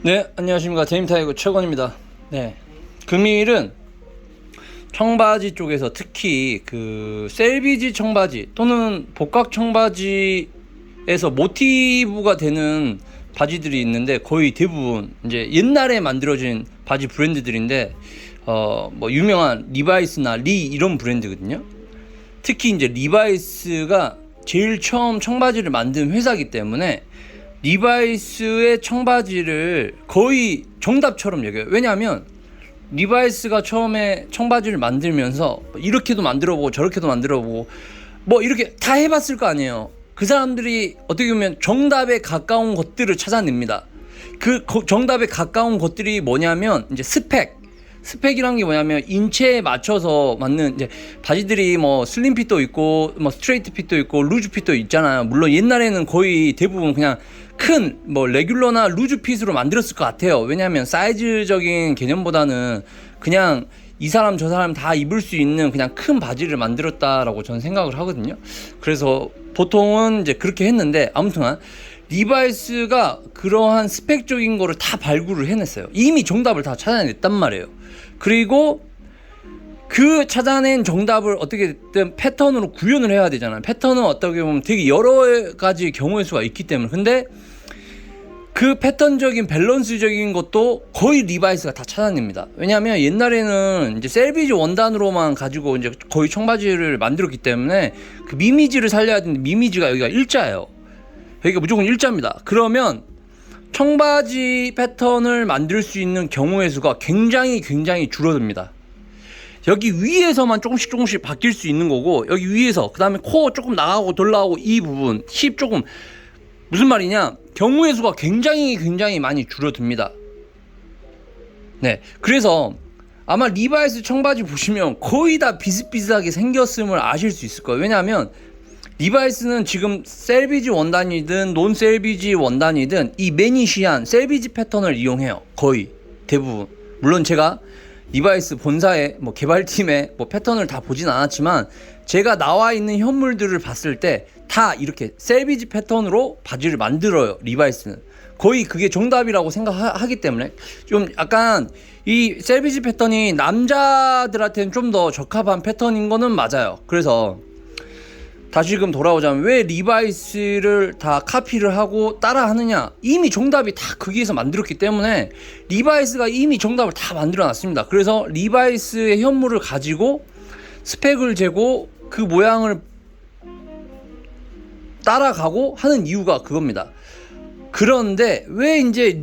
네, 안녕하십니까. 데님타이거 최건입니다. 네, 금일은 청바지 쪽에서 특히 그 셀비지 청바지 또는 복각 청바지에서 모티브가 되는 바지들이 있는데 거의 대부분 이제 옛날에 만들어진 바지 브랜드들인데 뭐 유명한 리바이스나 리 이런 브랜드거든요. 특히 이제 리바이스가 제일 처음 청바지를 만든 회사이기 때문에 리바이스의 청바지를 거의 정답처럼 여겨요. 왜냐하면 리바이스가 처음에 청바지를 만들면서 이렇게도 만들어보고 저렇게도 만들어보고 뭐 이렇게 다 해봤을 거 아니에요. 그 사람들이 어떻게 보면 정답에 가까운 것들을 찾아냅니다. 그 정답에 가까운 것들이 뭐냐면 이제 스펙이란 게 뭐냐면 인체에 맞춰서 맞는 이제 바지들이 뭐 슬림 핏도 있고 뭐 스트레이트 핏도 있고 루즈 핏도 있잖아요. 물론 옛날에는 거의 대부분 그냥 큰 뭐 레귤러나 루즈 핏으로 만들었을 것 같아요. 왜냐하면 사이즈적인 개념보다는 그냥 이 사람 저 사람 다 입을 수 있는 그냥 큰 바지를 만들었다라고 저는 생각을 하거든요. 그래서 보통은 이제 그렇게 했는데 아무튼 리바이스가 그러한 스펙적인 거를 다 발굴을 해냈어요. 이미 정답을 다 찾아냈단 말이에요. 그리고 그 찾아낸 정답을 어떻게든 패턴으로 구현을 해야 되잖아요. 패턴은 어떻게 보면 되게 여러 가지 경우의 수가 있기 때문에. 근데 그 패턴적인 밸런스적인 것도 거의 리바이스가 다 찾아냅니다. 왜냐하면 옛날에는 이제 셀비지 원단으로만 가지고 이제 거의 청바지를 만들었기 때문에 그 미미지를 살려야 되는데 미미지가 여기가 일자예요. 여기가 무조건 일자입니다. 그러면 청바지 패턴을 만들 수 있는 경우의 수가 굉장히 줄어듭니다. 여기 위에서만 조금씩 바뀔 수 있는 거고, 여기 위에서 그 다음에 코 조금 나가고 돌아오고 이 부분 힙 조금, 무슨 말이냐, 경우의 수가 굉장히 많이 줄어듭니다. 네, 그래서 아마 리바이스 청바지 보시면 거의 다 비슷비슷하게 생겼음을 아실 수 있을 거예요. 왜냐하면 리바이스는 지금 셀비지 원단이든 논 셀비지 원단이든 이 매니시한 셀비지 패턴을 이용해요. 거의 대부분. 물론 제가 리바이스 본사의 뭐 개발팀의 뭐 패턴을 다 보진 않았지만 제가 나와 있는 현물들을 봤을 때 다 이렇게 셀비지 패턴으로 바지를 만들어요. 리바이스는 거의 그게 정답이라고 생각하기 때문에 좀 약간 이 셀비지 패턴이 남자들한테는 좀 더 적합한 패턴인 거는 맞아요. 그래서 다시금 돌아오자면 왜 리바이스를 다 카피를 하고 따라 하느냐, 이미 정답이 다 거기에서 만들었기 때문에 리바이스가 이미 정답을 다 만들어 놨습니다. 그래서 리바이스의 현물을 가지고 스펙을 재고 그 모양을 따라가고 하는 이유가 그겁니다. 그런데 왜 이제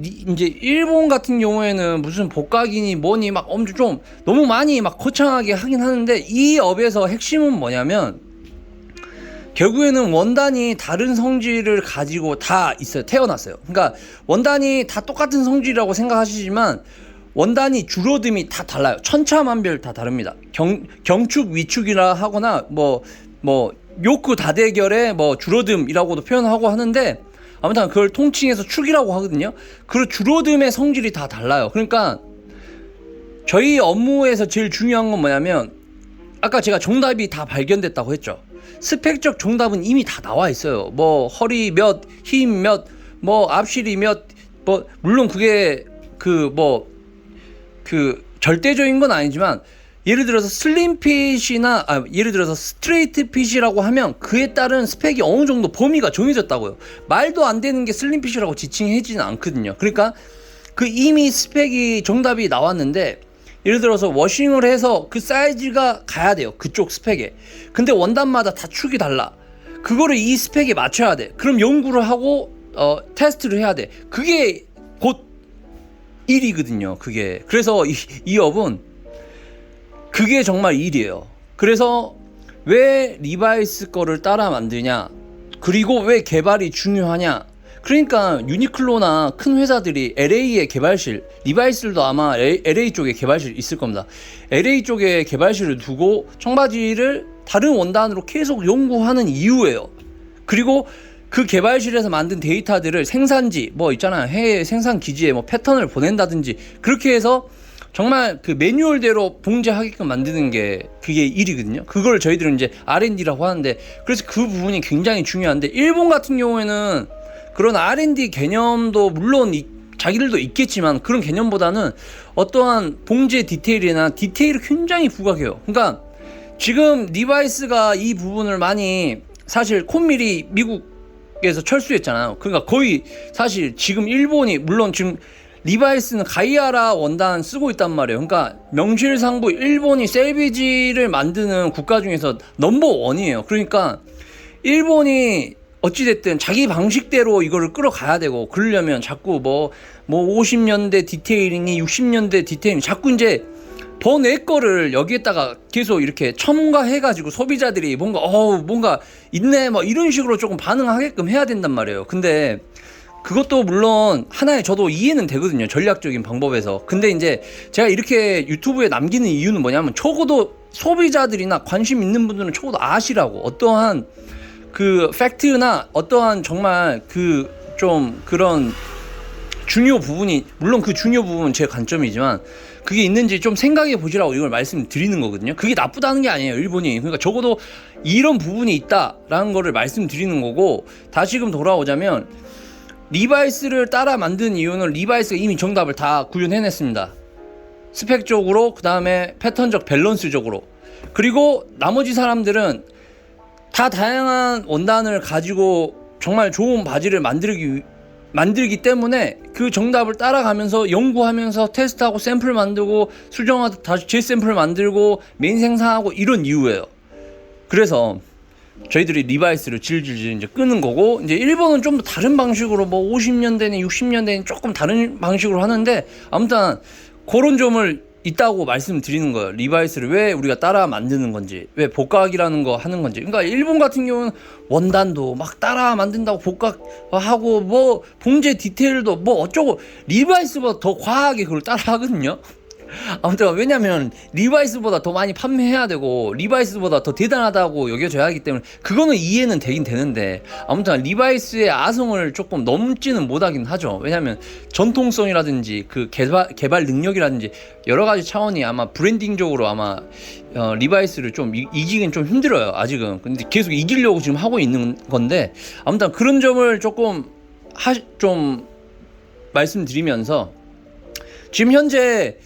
일본 같은 경우에는 무슨 복각이니 뭐니 막 엄청 좀 너무 많이 막 거창하게 하긴 하는데, 이 업에서 핵심은 뭐냐면 결국에는 원단이 다른 성질을 가지고 다 있어요. 태어났어요. 그러니까 원단이 다 똑같은 성질이라고 생각하시지만 원단이 줄어듦이 다 달라요. 천차만별 다 다릅니다. 경축 위축이라 하거나 뭐 요크 다대결의 뭐 줄어듦이라고도 표현하고 하는데, 아무튼 그걸 통칭해서 축이라고 하거든요. 그 줄어듦의 성질이 다 달라요. 그러니까 저희 업무에서 제일 중요한 건 뭐냐면, 아까 제가 정답이 다 발견됐다고 했죠. 스펙적 정답은 이미 다 나와 있어요. 뭐 허리 몇, 힙 몇, 뭐 앞실이 몇, 뭐 물론 그게 그 절대적인 건 아니지만, 예를 들어서 슬림 핏이나 예를 들어서 스트레이트 핏이라고 하면 그에 따른 스펙이 어느 정도 범위가 정해졌다고요. 말도 안 되는 게 슬림 핏이라고 지칭해지는 않거든요. 그러니까 그 이미 스펙이 정답이 나왔는데, 예를 들어서 워싱을 해서 그 사이즈가 가야 돼요. 그쪽 스펙에. 근데 원단마다 다 축이 달라. 그거를 이 스펙에 맞춰야 돼. 그럼 연구를 하고 테스트를 해야 돼. 그게 곧 일이거든요. 그게. 그래서 이 업은 그게 정말 일이에요. 그래서 왜 리바이스 거를 따라 만드냐, 그리고 왜 개발이 중요하냐. 그러니까 유니클로나 큰 회사들이 LA의 개발실, 리바이스도 아마 LA 쪽에 개발실 있을 겁니다. LA 쪽에 개발실을 두고 청바지를 다른 원단으로 계속 연구하는 이유예요. 그리고 그 개발실에서 만든 데이터들을 생산지 뭐 있잖아요, 해외 생산 기지에 뭐 패턴을 보낸다든지 그렇게 해서 정말 그 매뉴얼대로 봉제하게끔 만드는 게 그게 일이거든요. 그걸 저희들은 이제 R&D라고 하는데, 그래서 그 부분이 굉장히 중요한데, 일본 같은 경우에는 그런 R&D 개념도 물론 자기들도 있겠지만 그런 개념보다는 어떠한 봉제 디테일이나 디테일을 굉장히 부각해요. 그러니까 지금 리바이스가 이 부분을 많이 사실 콘밀이 미국에서 철수했잖아요. 그러니까 거의 사실 지금 일본이 물론 지금 리바이스는 가이아라 원단 쓰고 있단 말이에요. 그러니까 명실상부 일본이 셀비지를 만드는 국가 중에서 넘버1이에요. 그러니까 일본이 어찌됐든 자기 방식대로 이거를 끌어가야 되고, 그러려면 자꾸 뭐 50년대 디테일링이 60년대 디테일링 자꾸 이제 더 내 거를 여기에다가 계속 이렇게 첨가해가지고 소비자들이 뭔가 있네 뭐 이런 식으로 조금 반응하게끔 해야 된단 말이에요. 근데 그것도 물론 하나의 저도 이해는 되거든요, 전략적인 방법에서. 근데 이제 제가 이렇게 유튜브에 남기는 이유는 뭐냐면, 적어도 소비자들이나 관심 있는 분들은 적어도 아시라고, 어떠한 그 팩트나 어떠한 정말 그 좀 그런 중요 부분이, 물론 그 중요 부분은 제 관점이지만 그게 있는지 좀 생각해 보시라고 이걸 말씀드리는 거거든요. 그게 나쁘다는 게 아니에요, 일본이. 그러니까 적어도 이런 부분이 있다라는 거를 말씀드리는 거고, 다시금 돌아오자면 리바이스를 따라 만든 이유는 리바이스가 이미 정답을 다 구현해냈습니다. 스펙적으로, 그 다음에 패턴적 밸런스적으로. 그리고 나머지 사람들은 다 다양한 원단을 가지고 정말 좋은 바지를 만들기 때문에 그 정답을 따라가면서 연구하면서 테스트하고 샘플 만들고 수정하다 다시 재샘플 만들고 메인 생산하고 이런 이유예요. 그래서 저희들이 리바이스를 질질질 이제 끄는 거고, 이제 일본은 좀 더 다른 방식으로 50년대는 60년대는 조금 다른 방식으로 하는데, 아무튼 그런 점을 있다고 말씀드리는 거예요. 리바이스를 왜 우리가 따라 만드는 건지, 왜 복각이라는 거 하는 건지. 그러니까 일본 같은 경우는 원단도 막 따라 만든다고 복각하고 뭐 봉제 디테일도 뭐 어쩌고 리바이스보다 더 과하게 그걸 따라 하거든요. 아무튼 왜냐면 리바이스보다 더 많이 판매해야 되고 리바이스보다 더 대단하다고 여겨져야 하기 때문에 그거는 이해는 되긴 되는데, 아무튼 리바이스의 아성을 조금 넘지는 못하긴 하죠. 왜냐면 전통성이라든지 그 개발 능력이라든지 여러 가지 차원이 아마 브랜딩적으로 아마 리바이스를 좀 이기긴 좀 힘들어요, 아직은. 근데 계속 이기려고 지금 하고 있는 건데, 아무튼 그런 점을 조금 좀 말씀드리면서, 지금 현재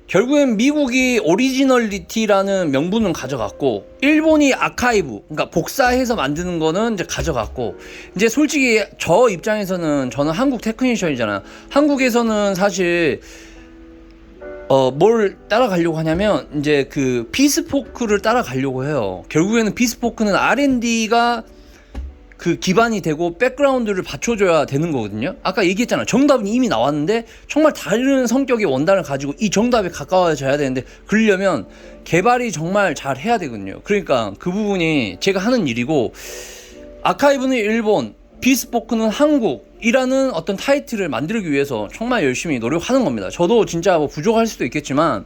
결국엔 미국이 오리지널리티라는 명분은 가져갔고, 일본이 아카이브, 그러니까 복사해서 만드는 거는 이제 가져갔고, 이제 솔직히 저 입장에서는, 저는 한국 테크니션이잖아요. 한국에서는 사실 뭘 따라가려고 하냐면 이제 그 비스포크를 따라가려고 해요. 결국에는 비스포크는 R&D가 그 기반이 되고 백그라운드를 받쳐줘야 되는 거거든요. 아까 얘기했잖아, 정답은 이미 나왔는데 정말 다른 성격의 원단을 가지고 이 정답에 가까워져야 되는데, 그러려면 개발이 정말 잘 해야 되거든요. 그러니까 그 부분이 제가 하는 일이고, 아카이브는 일본, 비스포크는 한국이라는 어떤 타이틀을 만들기 위해서 정말 열심히 노력하는 겁니다. 저도 진짜 뭐 부족할 수도 있겠지만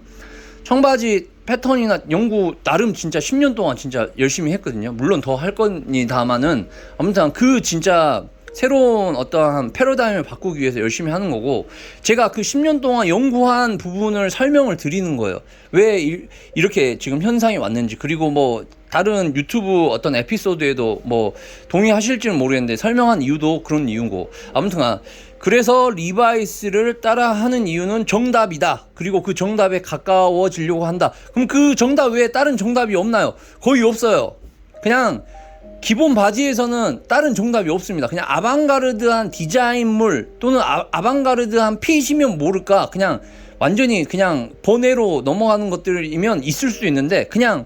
청바지 패턴이나 연구 나름 진짜 10년 동안 진짜 열심히 했거든요. 물론 더 할 겁니다만은, 아무튼 그 진짜 새로운 어떠한 패러다임을 바꾸기 위해서 열심히 하는 거고, 제가 그 10년 동안 연구한 부분을 설명을 드리는 거예요. 왜 이렇게 지금 현상이 왔는지. 그리고 뭐 다른 유튜브 어떤 에피소드에도 뭐 동의하실지는 모르겠는데 설명한 이유도 그런 이유고, 아무튼 그래서 리바이스를 따라하는 이유는 정답이다. 그리고 그 정답에 가까워지려고 한다. 그럼 그 정답 외에 다른 정답이 없나요? 거의 없어요. 그냥 기본 바지에서는 다른 정답이 없습니다. 그냥 아방가르드한 디자인물 또는 아방가르드한 핏이면 모를까, 그냥 완전히 그냥 번외로 넘어가는 것들이면 있을 수 있는데, 그냥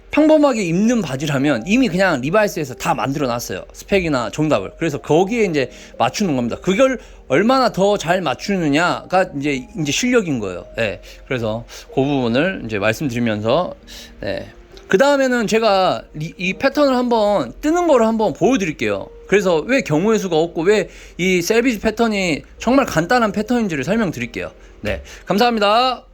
평범하게 입는 바지라면 이미 그냥 리바이스에서 다 만들어 놨어요, 스펙이나 정답을. 그래서 거기에 이제 맞추는 겁니다. 그걸 얼마나 더 잘 맞추느냐가 이제 실력인 거예요. 네. 그래서 그 부분을 이제 말씀드리면서, 네. 그 다음에는 제가 이 패턴을 한번 뜨는 거를 한번 보여드릴게요. 그래서 왜 경우의 수가 없고 왜 이 셀비지 패턴이 정말 간단한 패턴인지를 설명드릴게요. 네. 감사합니다.